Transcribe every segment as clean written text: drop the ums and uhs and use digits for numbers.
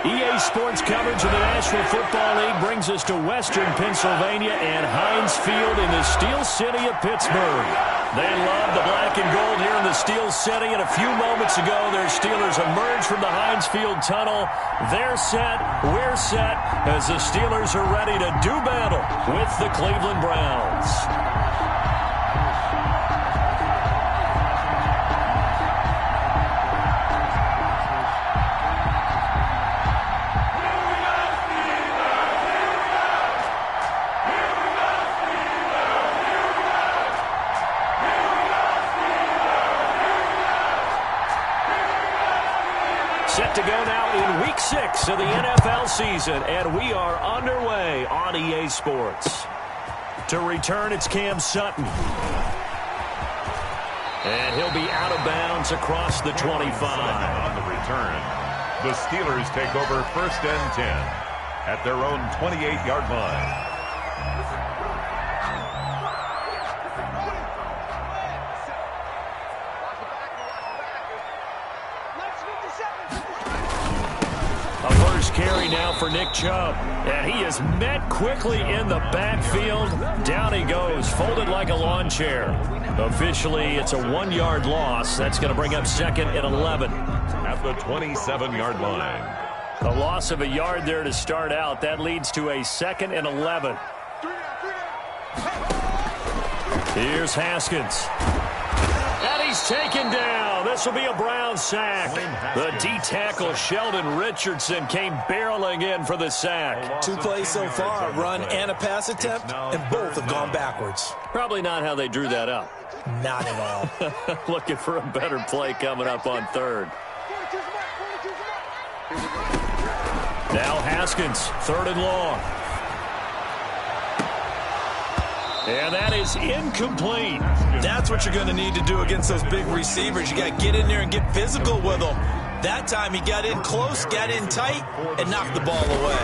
EA Sports coverage of the National Football League brings us to Western Pennsylvania and Heinz Field in the Steel City of Pittsburgh. They love the black and gold here in the Steel City, and a few moments ago, their Steelers emerged from the Heinz Field tunnel. They're set, we're set, as the Steelers are ready to do battle with the Cleveland Browns. Set to go now in Week 6 of the NFL season, and we are underway on EA Sports. To return, it's Cam Sutton. And he'll be out of bounds across the 25. On the return, the Steelers take over 1st and 10 at their own 28-yard line. Carry now for Nick Chubb, and he is met quickly in the backfield. Down he goes, folded like a lawn chair. Officially, it's a 1-yard loss. That's going to bring up 2nd and 11. At the 27-yard line. A loss of a yard there to start out. That leads to a 2nd and 11. Here's Haskins. And he's taken down. This will be a Brown sack. The D-tackle Sheldon Richardson came barreling in for the sack. 2 plays so far, a run and a pass attempt, and both have gone backwards. Probably not how they drew that up. Not at all. Looking for a better play coming up on 3rd. Now Haskins, 3rd and long. And that is incomplete. That's what you're going to need to do against those big receivers. You got to get in there and get physical with them. That time he got in close, got in tight, and knocked the ball away.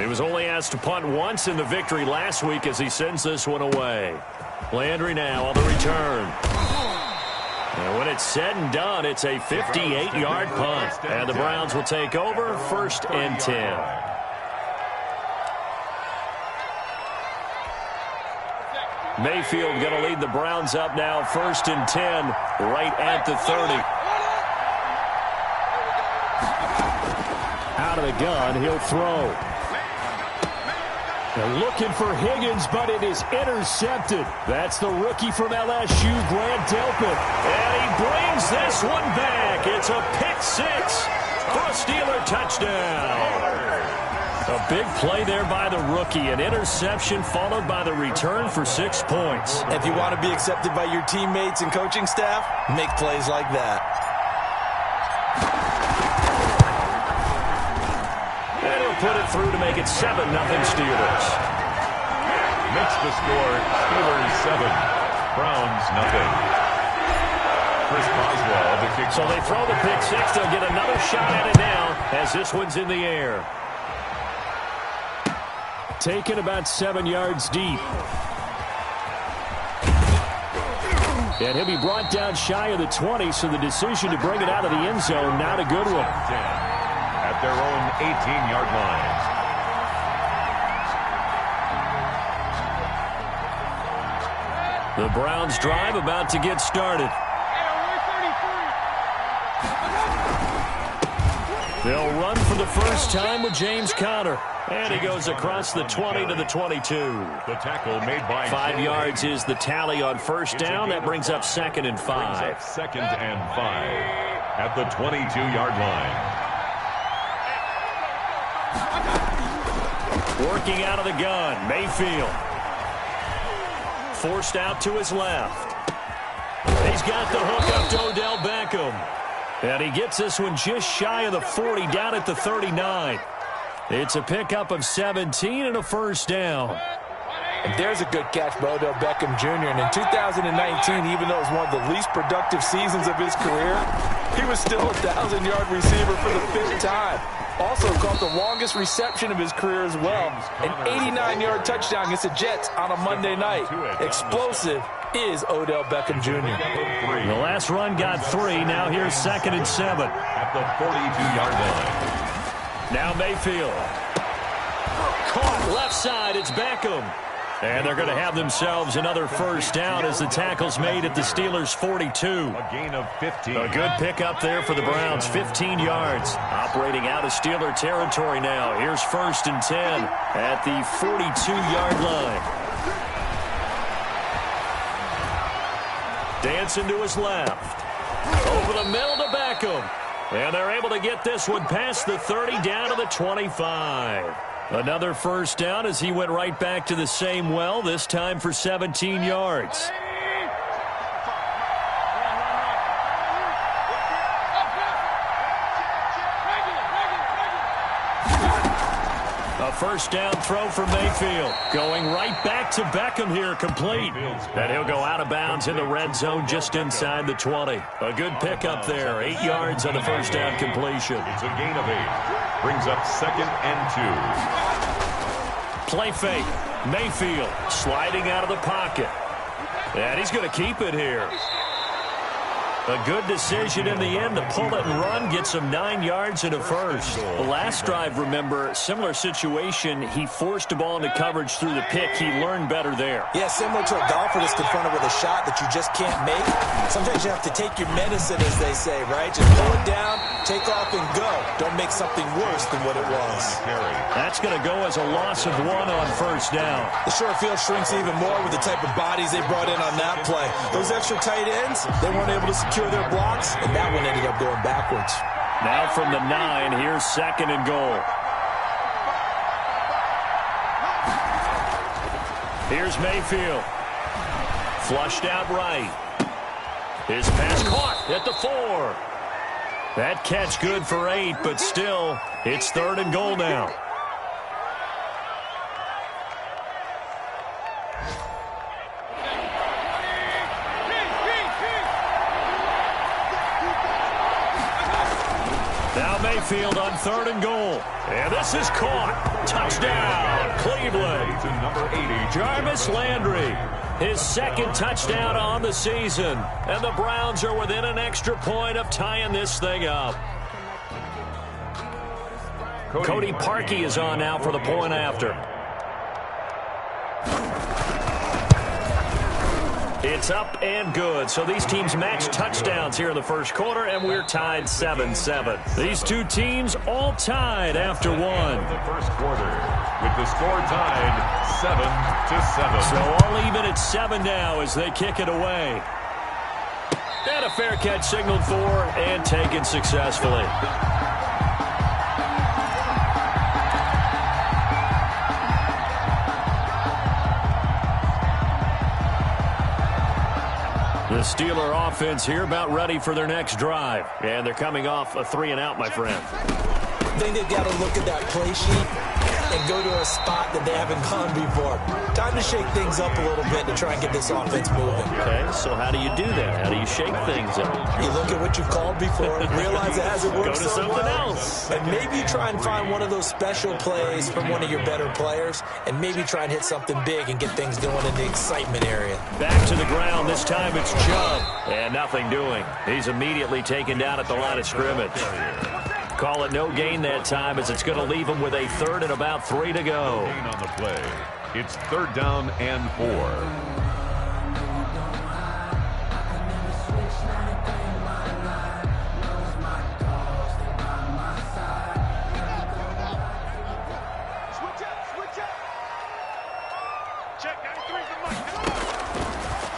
He was only asked to punt once in the victory last week as he sends this one away. Landry now on the return. And when it's said and done, it's a 58-yard punt. And the Browns will take over 1st and 10. Mayfield going to lead the Browns up now, 1st and 10, right at the 30. Out of the gun, he'll throw. They're looking for Higgins, but it is intercepted. That's the rookie from LSU, Grant Delpit. And he brings this one back. It's a pick 6 for a Steeler touchdown. A big play there by the rookie. An interception followed by the return for 6 points. If you want to be accepted by your teammates and coaching staff, make plays like that. And he'll put it through to make it 7-0 Steelers. Makes the score Steelers 7, Browns nothing. Chris Boswell, the kick. So they throw the pick 6. They'll get another shot at it now as this one's in the air. Taken about 7 yards deep. And he'll be brought down shy of the 20, so the decision to bring it out of the end zone, not a good one. At their own 18-yard line. The Browns drive about to get started. They'll run for the first time with James Conner. And he goes across the 20 to the 22. The tackle made by 5 yards is the tally on 1st down. That brings up 2nd and 5. 2nd and 5 at the 22-yard line. Working out of the gun, Mayfield. Forced out to his left. He's got the hook up to Odell Beckham. And he gets this one just shy of the 40, down at the 39. It's a pickup of 17 and a 1st down. And there's a good catch by Odell Beckham Jr. And in 2019, even though it was one of the least productive seasons of his career, he was still a 1,000-yard receiver for the 5th time. Also caught the longest reception of his career as well. An 89-yard touchdown against the Jets on a Monday night. Explosive is Odell Beckham Jr. The last run got 3. Now here's 2nd and 7. At the 42-yard line. Now Mayfield. Caught left side. It's Beckham. And they're going to have themselves another first down as the tackle's made at the Steelers' 42. A gain of 15. A good pickup there for the Browns, 15 yards. Operating out of Steeler territory now. Here's 1st and 10 at the 42-yard line. Dancing to his left. Over the middle to Beckham. And they're able to get this one past the 30 down to the 25. Another first down as he went right back to the same well, this time for 17 yards. A first down throw for Mayfield. Going right back to Beckham here, complete. And he'll go out of bounds in the red zone just inside the 20. A good pickup there, 8 yards on the first down completion. It's a gain of 8. Brings up 2nd and 2. Play fake. Mayfield sliding out of the pocket. And he's going to keep it here. A good decision in the end to pull it and run, get some 9 yards and a first. The last drive, remember, similar situation. He forced the ball into coverage through the pick. He learned better there. Yeah, similar to a golfer that's confronted with a shot that you just can't make. Sometimes you have to take your medicine, as they say, right? Just pull it down, take off, and go. Don't make something worse than what it was. That's going to go as a loss of 1 on first down. The short field shrinks even more with the type of bodies they brought in on that play. Those extra tight ends, they weren't able to secure their blocks, and that one ended up going backwards. Now from the 9, here's 2nd and goal. Here's Mayfield. Flushed out right. His pass caught at the 4. That catch good for 8, but still, it's 3rd and goal now. Now Mayfield on 3rd and goal. And this is caught. Touchdown, Cleveland. To number 80, Jarvis Landry. His 2nd touchdown on the season. And the Browns are within an extra point of tying this thing up. Cody Parkey is on now for the point after. It's up and good. So these teams match touchdowns here in the first quarter, and we're tied 7-7. These two teams all tied after 1. The first quarter with the score tied 7-7. So all even at 7 now as they kick it away. And a fair catch signaled for and taken successfully. The Steeler offense here about ready for their next drive. And they're coming off a 3-and-out, my friend. I think they've got to look at that play sheet and go to a spot that they haven't gone before. Time to shake things up a little bit to try and get this offense moving. Okay, so how do you do that? How do you shake things up? You look at what you've called before, realize it hasn't worked Go to so something well, else. and maybe try and find one of those special plays from one of your better players, and maybe try and hit something big and get things going in the excitement area. Back to the ground. This time it's Chubb. And nothing doing. He's immediately taken down at the line of scrimmage. Call it no gain that time as it's going to leave him with a 3rd and about 3 to go. Gain on the play. It's 3rd down and 4.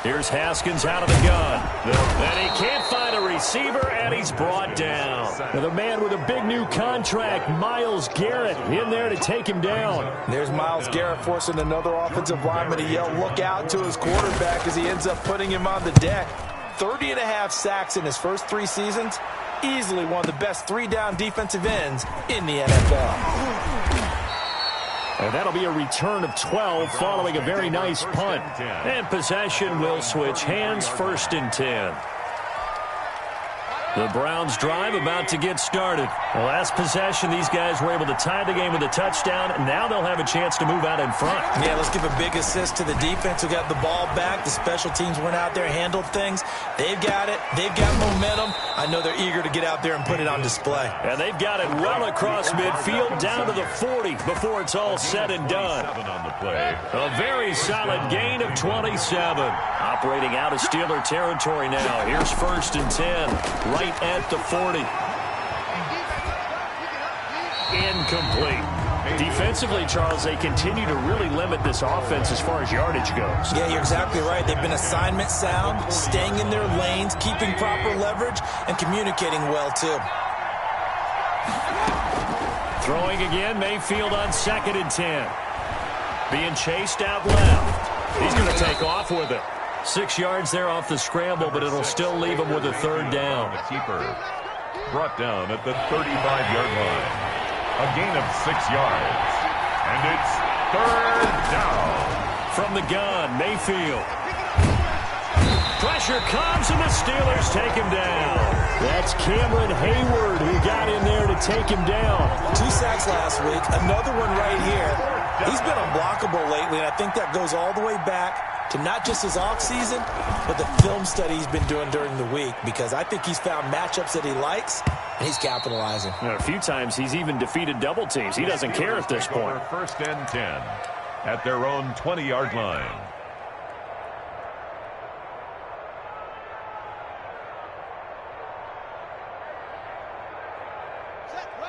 Here's Haskins out of the gun. And he can't find a receiver, and he's brought down. And the man with a big new contract, Myles Garrett, in there to take him down. There's Myles Garrett forcing another offensive lineman to yell, look out to his quarterback as he ends up putting him on the deck. 30.5 sacks in his first 3 seasons. Easily one of the best 3-down defensive ends in the NFL. And that'll be a return of 12 following a very nice punt. And possession will switch hands, 1st and 10. The Browns drive about to get started. The last possession, these guys were able to tie the game with a touchdown, and now they'll have a chance to move out in front. Yeah, let's give a big assist to the defense who got the ball back. The special teams went out there, handled things. They've got it. They've got momentum. I know they're eager to get out there and put it on display. And they've got it well across midfield down to the 40 before it's all said and done. A very solid gain of 27. Operating out of Steeler territory now. Here's 1st and 10. Right at the 40. Incomplete. Defensively, Charles, they continue to really limit this offense as far as yardage goes. Yeah, you're exactly right. They've been assignment sound, staying in their lanes, keeping proper leverage, and communicating well, too. Throwing again, Mayfield on 2nd and 10. Being chased out left. He's going to take off with it. 6 yards there off the scramble, but it'll still leave him with a 3rd down. The keeper brought down at the 35-yard line. A gain of 6 yards. And it's 3rd down. From the gun, Mayfield. Pressure comes, and the Steelers take him down. That's Cameron Hayward who got in there to take him down. 2 sacks last week, another one right here. He's been unblockable lately, and I think that goes all the way back to not just his offseason, but the film study he's been doing during the week, because I think he's found matchups that he likes, and he's capitalizing. A few times he's even defeated double teams. He doesn't care at this point. 1st and 10 at their own 20-yard line.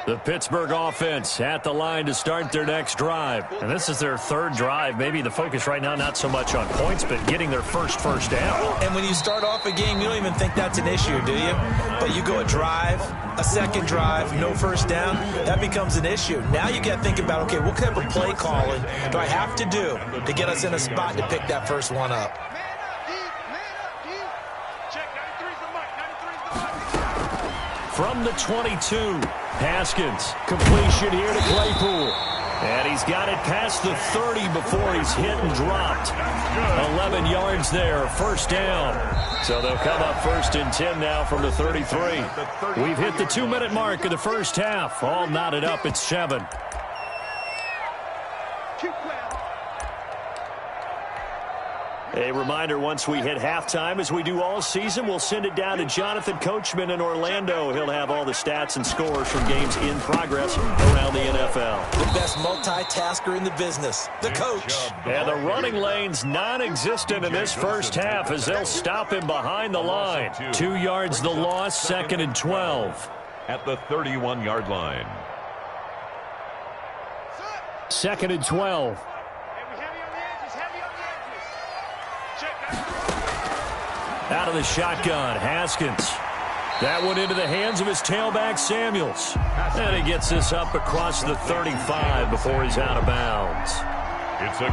The Pittsburgh offense at the line to start their next drive. And this is their 3rd drive. Maybe the focus right now not so much on points, but getting their first down. And when you start off a game, you don't even think that's an issue, do you? But you go a drive, a 2nd drive, no 1st down, that becomes an issue. Now you got to think about, okay, what type of play calling do I have to do to get us in a spot to pick that first one up? From the 22, Haskins. Completion here to Claypool. And he's got it past the 30 before he's hit and dropped. 11 yards there, 1st down. So they'll come up 1st and 10 now from the 33. We've hit the 2-minute mark of the first half. All knotted up at 7. A reminder, once we hit halftime, as we do all season, we'll send it down to Jonathan Coachman in Orlando. He'll have all the stats and scores from games in progress around the NFL. The best multitasker in the business, the coach. And the running lane's non-existent in this first half as they'll stop him behind the line. 2 yards the loss, 2nd and 12. At the 31-yard line. 2nd and 12. Out of the shotgun, Haskins. That one into the hands of his tailback, Samuels. And he gets this up across the 35 before he's out of bounds.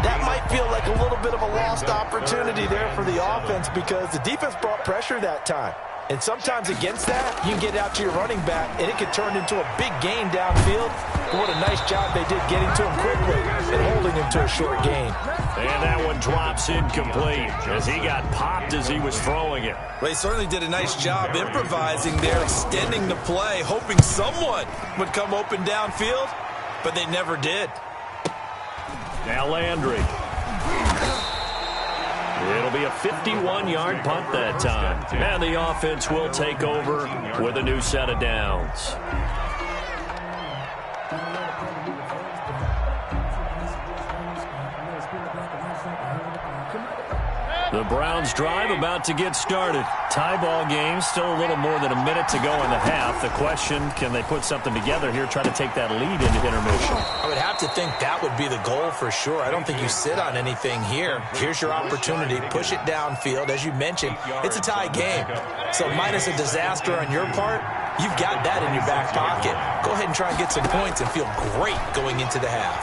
That might feel like a little bit of a lost opportunity there for the offense, because the defense brought pressure that time. And sometimes against that, you can get out to your running back, and it can turn into a big gain downfield. But what a nice job they did getting to him quickly and holding him to a short gain. And that one drops incomplete as he got popped as he was throwing it. Well, he certainly did a nice job improvising there, extending the play, hoping someone would come open downfield, but they never did. Now Landry. It'll be a 51-yard punt that time. And the offense will take over with a new set of downs. The Browns drive about to get started. Tie ball game, still a little more than a minute to go in the half. The question, can they put something together here, try to take that lead into intermission? I would have to think that would be the goal for sure. I don't think you sit on anything here. Here's your opportunity. Push it downfield. As you mentioned, it's a tie game. So minus a disaster on your part, you've got that in your back pocket. Go ahead and try and get some points and feel great going into the half.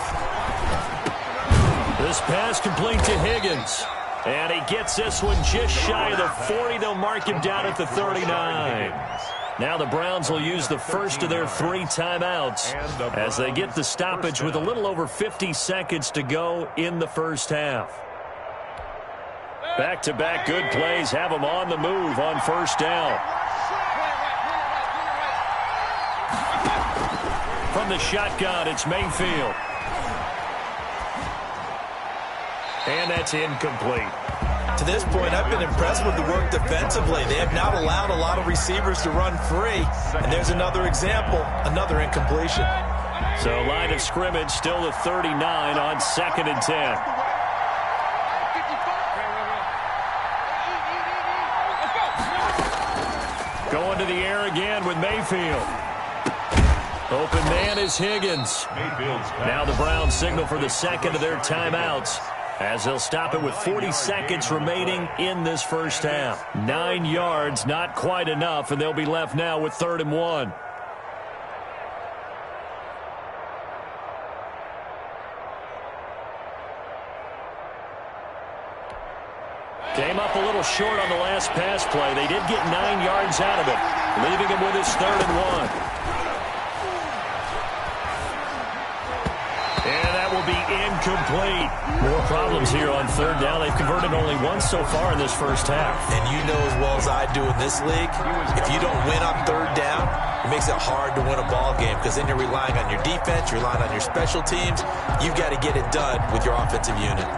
This pass complete to Higgins. And he gets this one just shy of the 40. They'll mark him down at the 39. Now the Browns will use the first of their 3 timeouts as they get the stoppage with a little over 50 seconds to go in the first half. Back-to-back good plays have them on the move on 1st down. From the shotgun, it's Mayfield. And that's incomplete. To this point, I've been impressed with the work defensively. They have not allowed a lot of receivers to run free. And there's another example, another incompletion. So line of scrimmage still the 39 on 2nd and 10. Going to the air again with Mayfield. Open man is Higgins. Now the Browns signal for the second of their timeouts, as they'll stop it with 40 seconds remaining in this first half. 9 yards, not quite enough, and they'll be left now with 3rd and 1. Came up a little short on the last pass play. They did get 9 yards out of it, leaving him with his 3rd and 1. And that will be incomplete. More problems here on 3rd down. They've converted only once so far in this first half. And you know as well as I do in this league, if you don't win on 3rd down, it makes it hard to win a ball game because then you're relying on your defense, you're relying on your special teams. You've got to get it done with your offensive unit.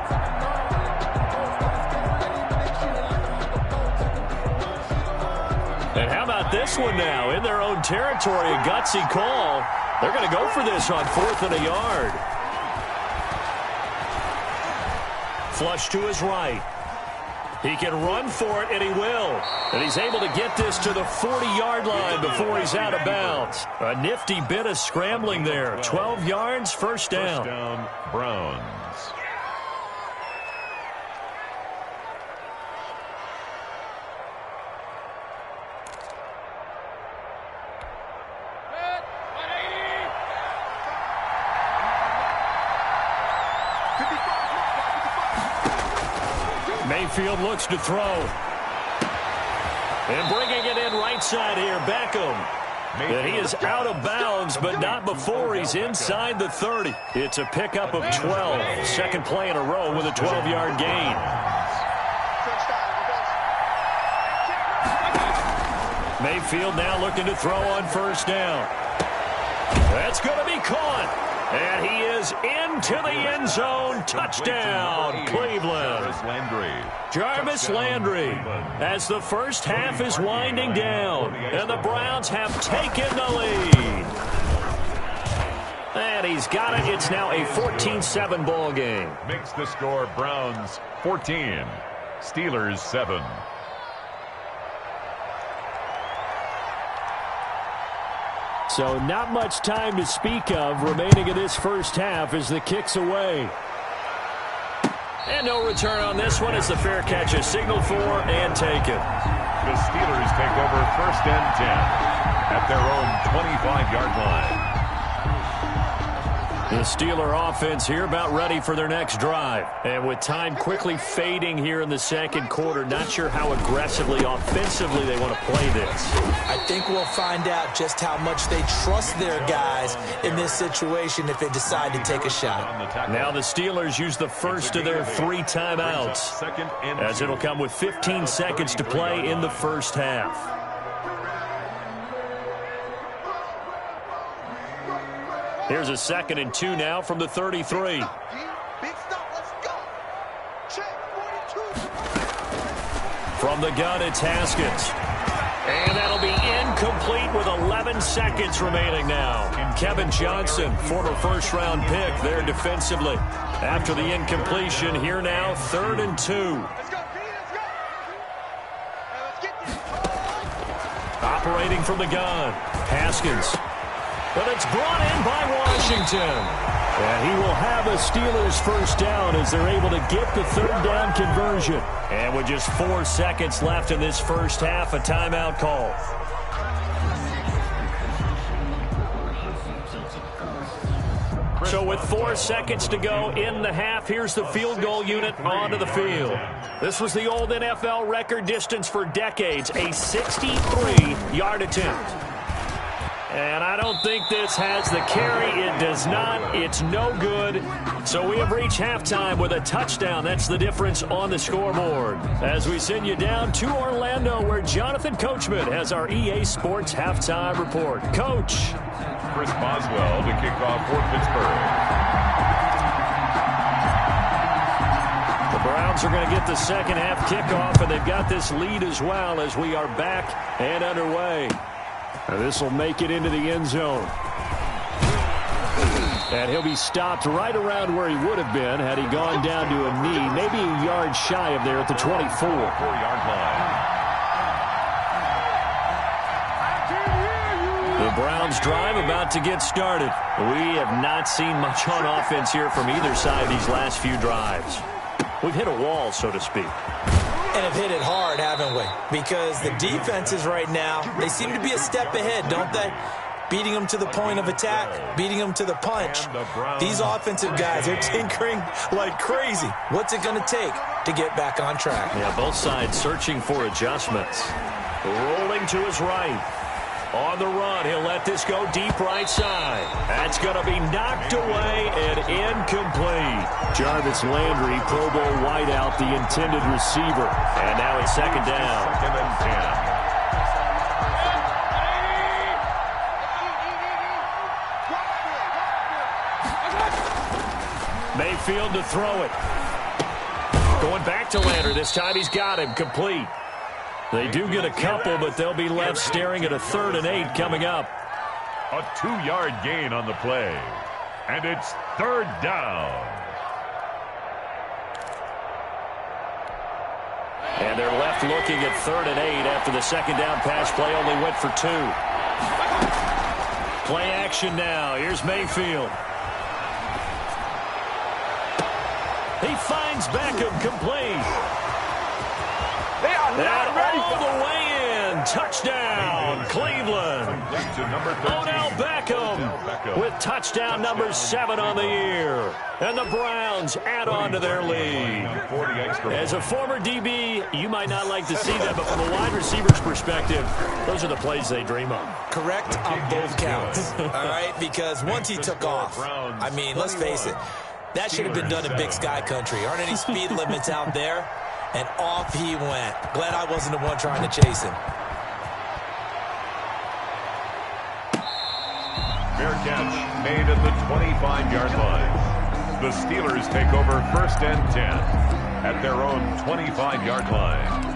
And how about this one now? In their own territory, a gutsy call. They're going to go for this on 4th and a yard. Flush to his right. He can run for it, and he will. And he's able to get this to the 40-yard line before he's out of bounds. A nifty bit of scrambling there. 12 yards, first down. First down, Browns. Mayfield looks to throw. And bringing it in right side here, Beckham. And he is out of bounds, but not before he's inside the 30. It's a pickup of 12. Second play in a row with a 12-yard gain. Mayfield now looking to throw on first down. That's going to be caught. And he is into the end zone. Touchdown, Cleveland. Jarvis Landry, as the first half is winding down, and the Browns have taken the lead. And he's got it. It's now a 14-7 ball game. Makes the score Browns 14, Steelers 7. So not much time to speak of remaining in this first half as the kick's away. And no return on this one as the fair catch is signaled for and taken. The Steelers take over 1st and 10 at their own 25-yard line. The Steeler offense here about ready for their next drive. And with time quickly fading here in the second quarter, not sure how aggressively, offensively they want to play this. I think we'll find out just how much they trust their guys in this situation if they decide to take a shot. Now the Steelers use the first of their 3 timeouts, as it'll come with 15 seconds to play in the first half. Here's a 2nd and 2 now from the 33. From the gun, it's Haskins. And that'll be incomplete with 11 seconds remaining now. Kevin Johnson, former first-round pick there defensively. After the incompletion, here now, 3rd and 2. Operating from the gun, Haskins. But it's brought in by Washington. And he will have a Steelers first down as they're able to get the 3rd down conversion. And with just 4 seconds left in this first half, a timeout call. So with 4 seconds to go in the half, here's the field goal unit onto the field. This was the old NFL record distance for decades, a 63-yard attempt. And I don't think this has the carry. It does not. It's no good. So we have reached halftime with a touchdown. That's the difference on the scoreboard. As we send you down to Orlando, where Jonathan Coachman has our EA Sports halftime report. Coach. Chris Boswell to kick off for Pittsburgh. The Browns are going to get the second half kickoff, and they've got this lead as well as we are back and underway. This will make it into the end zone. And he'll be stopped right around where he would have been had he gone down to a knee, maybe a yard shy of there at the 24. 4-yard line. The Browns drive about to get started. We have not seen much on offense here from either side these last few drives. We've hit a wall, so to speak. And have hit it hard, haven't we? Because the defenses right now, they seem to be a step ahead, don't they? Beating them to the point of attack, beating them to the punch. These offensive guys are tinkering like crazy. What's it going to take to get back on track? Yeah, both sides searching for adjustments. Rolling to his right. On the run, he'll let this go deep right side. That's going to be knocked away and incomplete. Jarvis Landry, Pro Bowl wideout, the intended receiver. And now it's second down. Second and 10. Mayfield to throw it. Going back to Landry. This time he's got him complete. They do get a couple, but they'll be left staring at a 3rd and 8 coming up. A 2-yard gain on the play. And it's 3rd down. And they're left looking at 3rd and 8 after the second down pass play only went for 2. Play action now. Here's Mayfield. He finds Beckham complete. They are not ready all the way in. Touchdown, Cleveland. Odell Beckham with touchdown number 7 on the year. And the Browns add on to their lead. As a former DB, you might not like to see that, but from a wide receiver's perspective, those are the plays they dream of. Correct on both counts, all right? Because once he took off, I mean, let's face it, that should have been done in Big Sky Country. Aren't any speed limits out there? And off he went. Glad I wasn't the one trying to chase him. Fair catch made at the 25-yard line. The Steelers take over 1st and 10 at their own 25-yard line.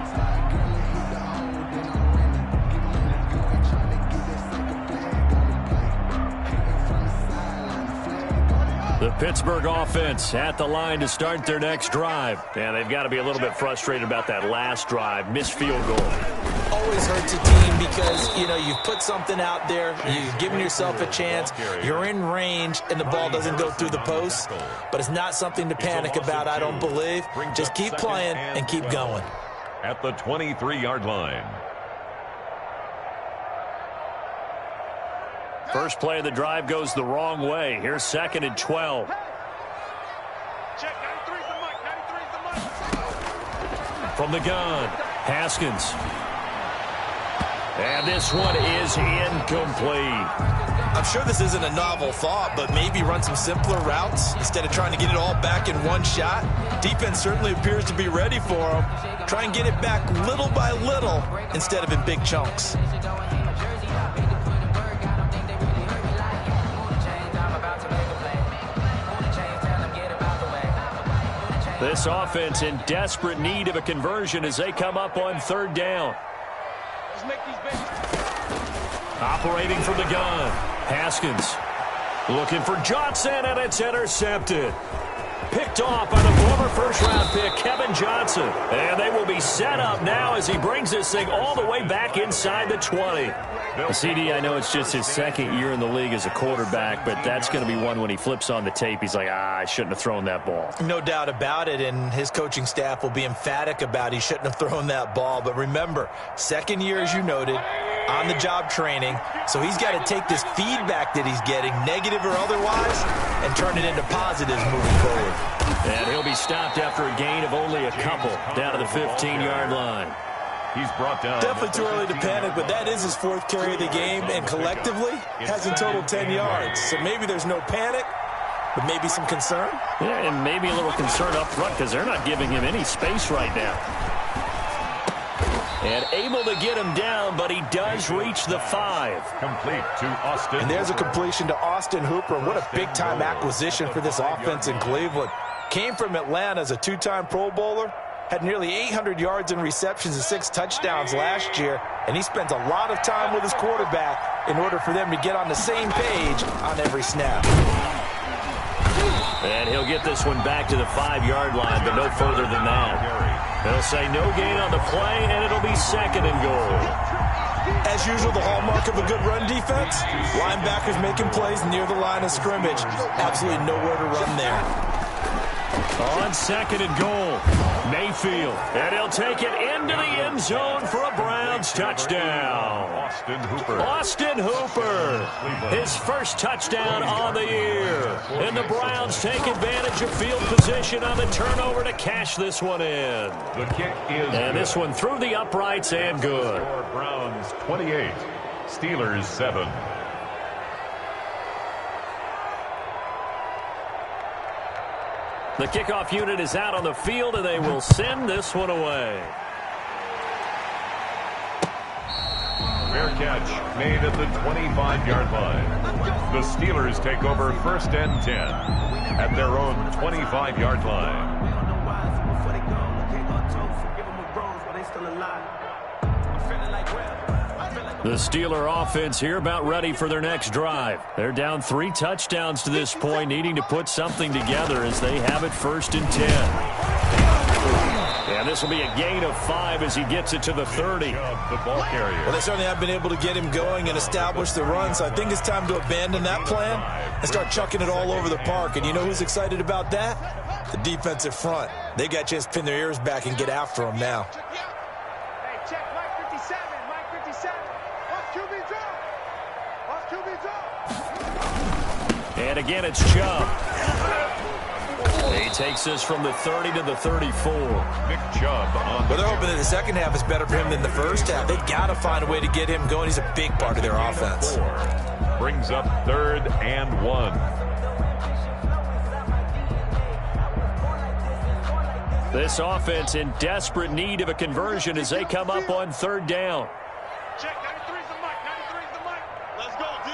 The Pittsburgh offense at the line to start their next drive. And they've got to be a little bit frustrated about that last drive. Missed field goal. Always hurts a team because, you know, you've put something out there. You've given yourself a chance. You're in range, and the ball doesn't go through the post. But it's not something to panic about, I don't believe. Just keep playing and keep going. At the 23-yard line. First play of the drive goes the wrong way. Here's 2nd and 12. From the gun, Haskins. And this one is incomplete. I'm sure this isn't a novel thought, but maybe run some simpler routes instead of trying to get it all back in one shot. Defense certainly appears to be ready for him. Try and get it back little by little instead of in big chunks. This offense in desperate need of a conversion as they come up on 3rd down. Operating from the gun, Haskins looking for Johnson, and it's intercepted. Picked off by the former first-round pick, Kevin Johnson. And they will be set up now as he brings this thing all the way back inside the 20. CD, I know it's just his 2nd year in the league as a quarterback, but that's going to be one when he flips on the tape, he's like, I shouldn't have thrown that ball. No doubt about it, and his coaching staff will be emphatic about he shouldn't have thrown that ball. But remember, 2nd year, as you noted, on-the-job training, so he's got to take this feedback that he's getting, negative or otherwise, and turn it into positives moving forward. And he'll be stopped after a gain of only a couple down to the 15-yard line. He's brought down. Definitely too early to panic, but that is his 4th carry of the game, and collectively has in total 10 yards. So maybe there's no panic, but maybe some concern. Yeah, and maybe a little concern up front because they're not giving him any space right now. And able to get him down, but he does reach the 5. Complete to Austin. And there's a completion to Austin Hooper. What a big-time acquisition for this offense in Cleveland. Came from Atlanta as a 2-time Pro Bowler. Had nearly 800 yards in receptions and 6 touchdowns last year. And he spends a lot of time with his quarterback in order for them to get on the same page on every snap. And he'll get this one back to the 5-yard line, but no further than that. They'll say no gain on the play, and it'll be 2nd and goal. As usual, the hallmark of a good run defense, linebackers making plays near the line of scrimmage. Absolutely nowhere to run there. On 2nd and goal, Mayfield. And he'll take it into the end zone for a Browns touchdown. Austin Hooper, his first touchdown on the year. And the Browns take advantage of field position on the turnover to cash this one in. The kick is and this one through the uprights and good. Browns 28, Steelers 7. The kickoff unit is out on the field, and they will send this one away. Fair catch made at the 25-yard line. The Steelers take over 1st and 10 at their own 25-yard line. The Steeler offense here about ready for their next drive. They're down 3 touchdowns to this point, needing to put something together as they have it 1st and 10. And this will be a gain of 5 as he gets it to the 30. Well, they certainly have been able to get him going and establish the run, so I think it's time to abandon that plan and start chucking it all over the park. And you know who's excited about that? The defensive front. They got a chance to pin their ears back and get after him now. And again, it's Chubb. He takes this from the 30 to the 34. Nick Chubb on Well, they're hoping that the second half is better for him than the first half. They've got to find a way to get him going. He's a big part of their offense. Brings up 3rd and 1. This offense in desperate need of a conversion as they come up on 3rd down. Check, 93's the mic, 93's the mic. Let's go, D.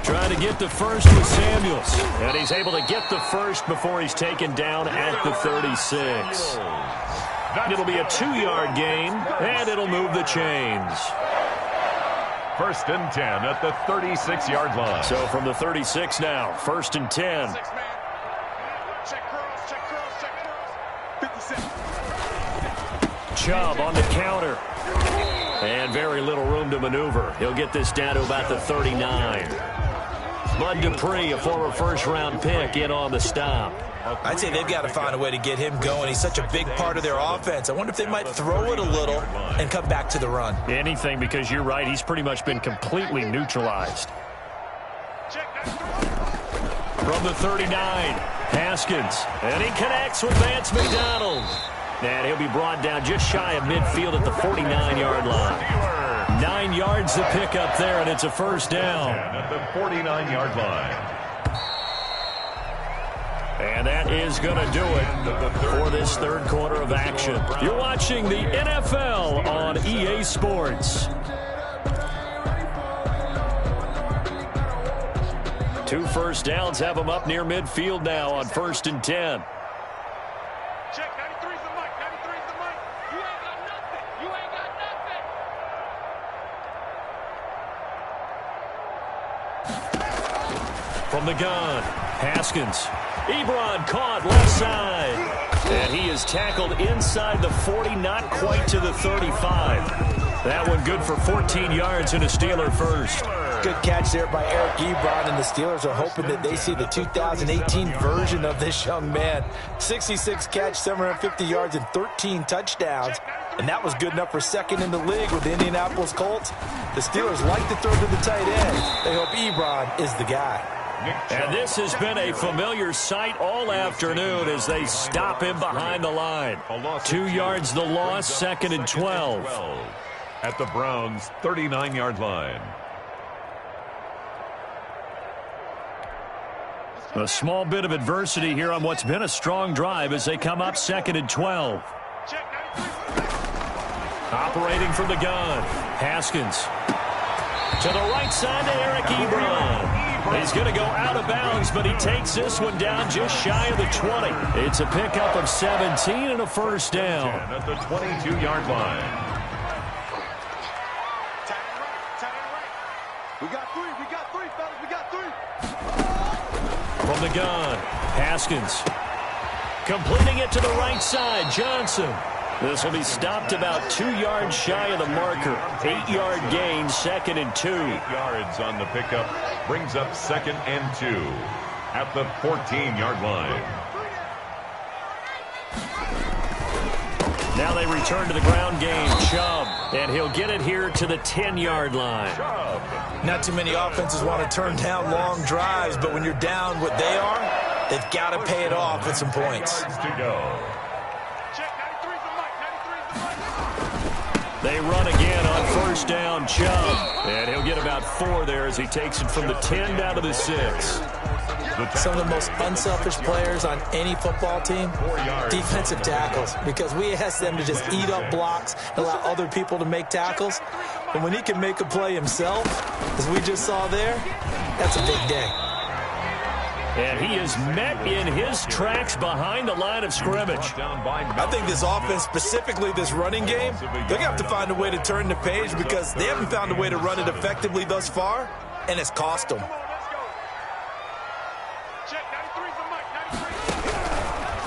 Trying to get the first with Samuels. And he's able to get the first before he's taken down at the 36. It'll be a 2-yard gain, and it'll move the chains. 1st and 10 at the 36-yard line. So from the 36 now, 1st and 10. Check cross, check cross, check cross. 57. Chubb on the counter. And very little room to maneuver. He'll get this down to about the 39. Bud Dupree, a former first-round pick, in on the stop. I'd say they've got to find a way to get him going. He's such a big part of their offense. I wonder if they might throw it a little and come back to the run. Anything, because you're right, he's pretty much been completely neutralized. From the 39, Haskins. And he connects with Vance McDonald. And he'll be brought down just shy of midfield at the 49-yard line. 9 yards to pick up there, and it's a 1st down. At the 49-yard line. And that is going to do it for this 3rd quarter of action. You're watching the NFL on EA Sports. 2 first downs have them up near midfield now on 1st and 10. Check, 93's the mic, 93's the mic. You ain't got nothing. You ain't got nothing. From the gun, Haskins. Ebron caught left side. And he is tackled inside the 40, not quite to the 35. That one good for 14 yards and a Steeler first. Good catch there by Eric Ebron, and the Steelers are hoping that they see the 2018 version of this young man. 66 catch, 750 yards, and 13 touchdowns. And that was good enough for 2nd in the league with the Indianapolis Colts. The Steelers like to throw to the tight end. They hope Ebron is the guy. And this has been a familiar sight all afternoon as they stop him behind the line. 2 yards the loss, 2nd and 12. At the Browns' 39-yard line. A small bit of adversity here on what's been a strong drive as they come up 2nd and 12. Operating from the gun, Haskins. To the right side to Eric Ebron. He's going to go out of bounds, but he takes this one down just shy of the 20. It's a pickup of 17 and a first down. At the 22-yard line. We got three, fellas. We got three. From the gun, Haskins. Completing it to the right side, Johnson. This will be stopped about 2 yards shy of the marker. 8-yard gain, 2nd and 2. 8 yards on the pickup. Brings up 2nd and 2 at the 14-yard line. Now they return to the ground game. Chubb, and he'll get it here to the 10-yard line. Not too many offenses want to turn down long drives, but when you're down what they are, they've got to pay it off with some points. To go. They run again on first down, Chubb. And he'll get about 4 there as he takes it from the 10 down to the 6. Some of the most unselfish players on any football team, defensive tackles, because we ask them to just eat up blocks and allow other people to make tackles. But when he can make a play himself, as we just saw there, that's a big day. And he is met in his tracks behind the line of scrimmage. I think this offense, specifically this running game, they're going to have to find a way to turn the page because they haven't found a way to run it effectively thus far, and it's cost them.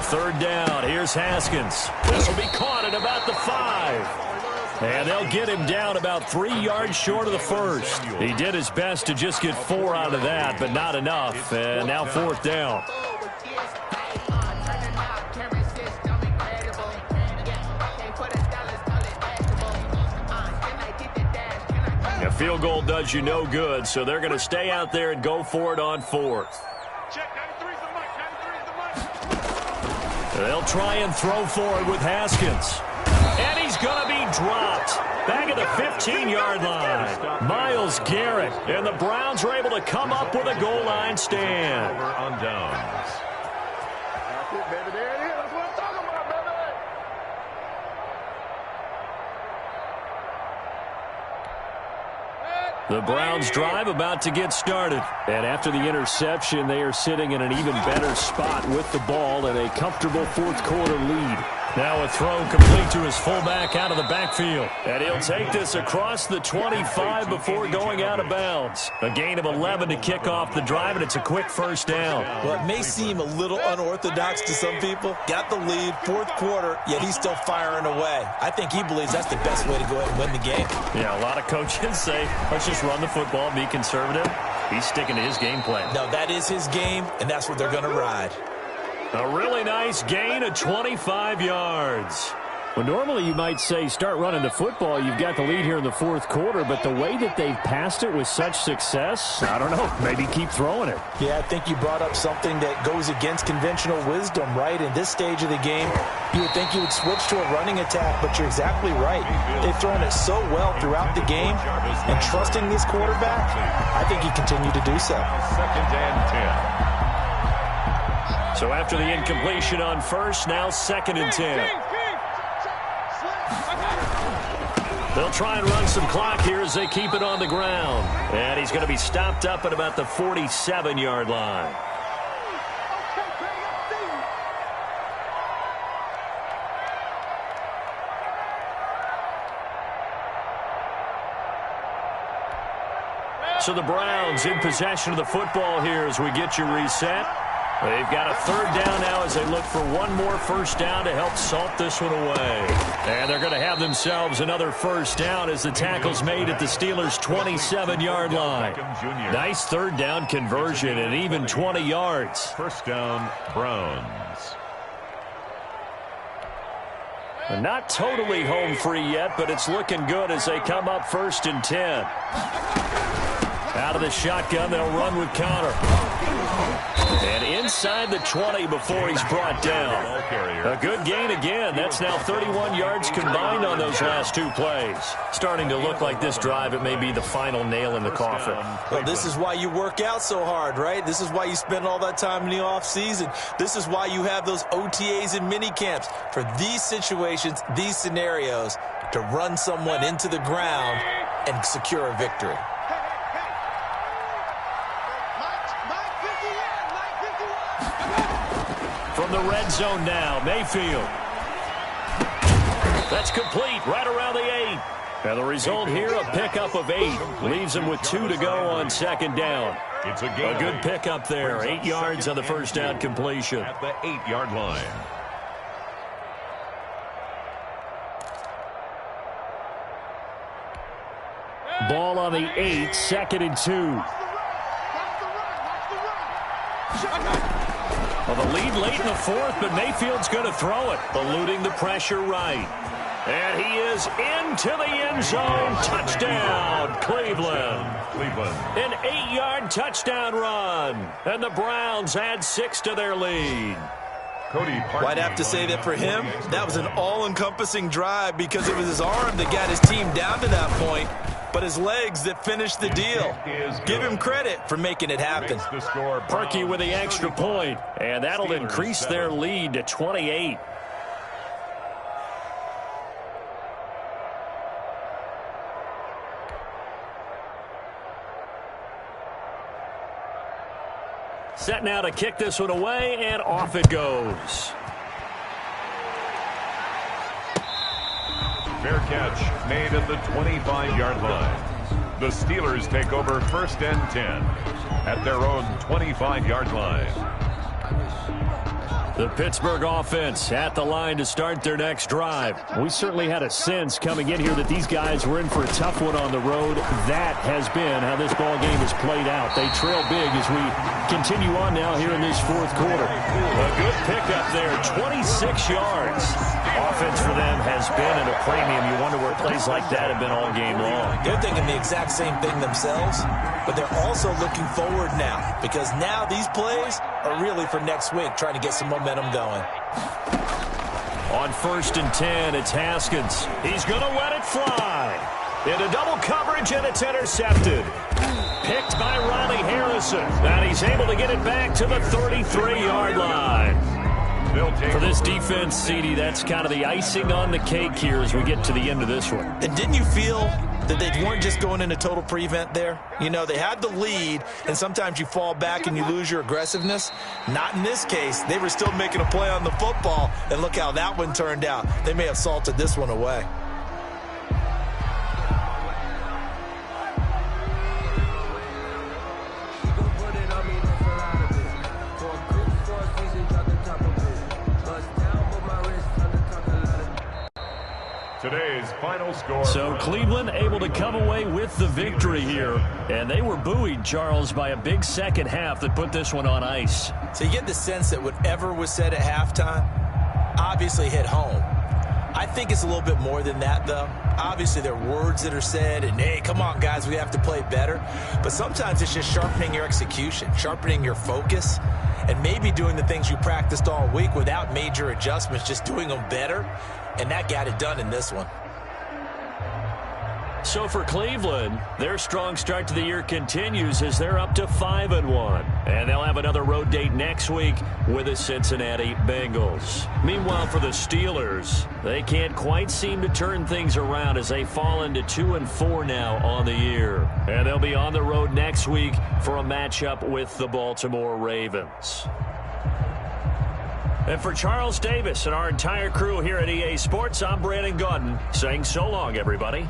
Third down, here's Haskins. This will be caught at about the 5. And they'll get him down about 3 yards short of the first. He did his best to just get 4 out of that, but not enough. And now 4th down. A field goal does you no good, so they're going to stay out there and go for it on 4th. They'll try and throw for it with Haskins. And he's going to be dropped. Back at the 15-yard line. Myles Garrett. And the Browns are able to come up with a goal line stand. Over on downs. That's it, baby. There it is. That's what I'm talking about, baby. The Browns drive about to get started. And after the interception, they are sitting in an even better spot with the ball and a comfortable 4th quarter lead. Now a throw complete to his fullback out of the backfield. And he'll take this across the 25 before going out of bounds. A gain of 11 to kick off the drive, and it's a quick first down. Well, it may seem a little unorthodox to some people. Got the lead, 4th quarter, yet he's still firing away. I think he believes that's the best way to go ahead and win the game. Yeah, a lot of coaches say, let's just run the football, be conservative. He's sticking to his game plan. No, that is his game, and that's what they're going to ride. A really nice gain of 25 yards. Well, normally you might say start running the football. You've got the lead here in the 4th quarter, but the way that they've passed it with such success, I don't know, maybe keep throwing it. Yeah, I think you brought up something that goes against conventional wisdom, right? In this stage of the game, you would think you would switch to a running attack, but you're exactly right. They've thrown it so well throughout the game, and trusting this quarterback, I think he continued to do so. 2nd and 10. So after the incompletion on first, now 2nd and 10. They'll try and run some clock here as they keep it on the ground. And he's going to be stopped up at about the 47-yard line. So the Browns in possession of the football here as we get you reset. They've got a 3rd down now as they look for one more first down to help salt this one away. And they're going to have themselves another first down as the tackle's made at the Steelers' 27-yard line. Nice 3rd down conversion and even 20 yards. First down, Browns. Not totally home free yet, but it's looking good as they come up 1st and 10. Out of the shotgun, they'll run with Connor. And inside the 20 before he's brought down. A good gain again. That's now 31 yards combined on those last two plays. Starting to look like this drive, it may be the final nail in the coffin. Well, this is why you work out so hard, right? This is why you spend all that time in the offseason. This is why you have those OTAs and mini camps for these situations, these scenarios, to run someone into the ground and secure a victory. From the red zone now, Mayfield. That's complete right around the 8. And the result here, a pickup of 8. Leaves him with 2 to go on second down. It's a good pickup there. 8 yards on the first down completion. At the 8-yard line. Ball on the 8, 2nd and 2. Well, the lead late in the 4th, but Mayfield's going to throw it, eluding the pressure right. And he is into the end zone. Touchdown, Cleveland. An 8-yard touchdown run. And the Browns add 6 to their lead. I'd have to say that for him, that was an all-encompassing drive because it was his arm that got his team down to that point, but his legs that finished the deal. Give him credit for making it happen. Perky with the extra point, and that'll increase their lead to 28. Set now to kick this one away, and off it goes. Fair catch made at the 25-yard line. The Steelers take over 1st and 10 at their own 25-yard line. The Pittsburgh offense at the line to start their next drive. We certainly had a sense coming in here that these guys were in for a tough one on the road. That has been how this ball game has played out. They trail big as we continue on now here in this 4th quarter. A good pickup there, 26 yards. Offense for them has been at a premium. You wonder where plays like that have been all game long. They're thinking the exact same thing themselves, but they're also looking forward now because now these plays are really for next week, trying to get some momentum going. On 1st and 10, it's Haskins. He's going to let it fly. Into double coverage, and it's intercepted. Picked by Riley Harrison. And he's able to get it back to the 33-yard line. For this defense, CD, that's kind of the icing on the cake here as we get to the end of this one. And didn't you feel that they weren't just going into total prevent there? You know, they had the lead, and sometimes you fall back and you lose your aggressiveness. Not in this case. They were still making a play on the football, and look how that one turned out. They may have salted this one away. Today's final score. So Cleveland able to come away with the victory here. And they were buoyed, Charles, by a big second half that put this one on ice. So you get the sense that whatever was said at halftime obviously hit home. I think it's a little bit more than that, though. Obviously, there are words that are said, and, hey, come on, guys, we have to play better. But sometimes it's just sharpening your execution, sharpening your focus, and maybe doing the things you practiced all week without major adjustments, just doing them better. And that got it done in this one. So for Cleveland, their strong start to the year continues as they're up to 5-1. And they'll have another road date next week with the Cincinnati Bengals. Meanwhile, for the Steelers, they can't quite seem to turn things around as they fall into 2-4 now on the year. And they'll be on the road next week for a matchup with the Baltimore Ravens. And for Charles Davis and our entire crew here at EA Sports, I'm Brandon Gaudin saying so long, everybody.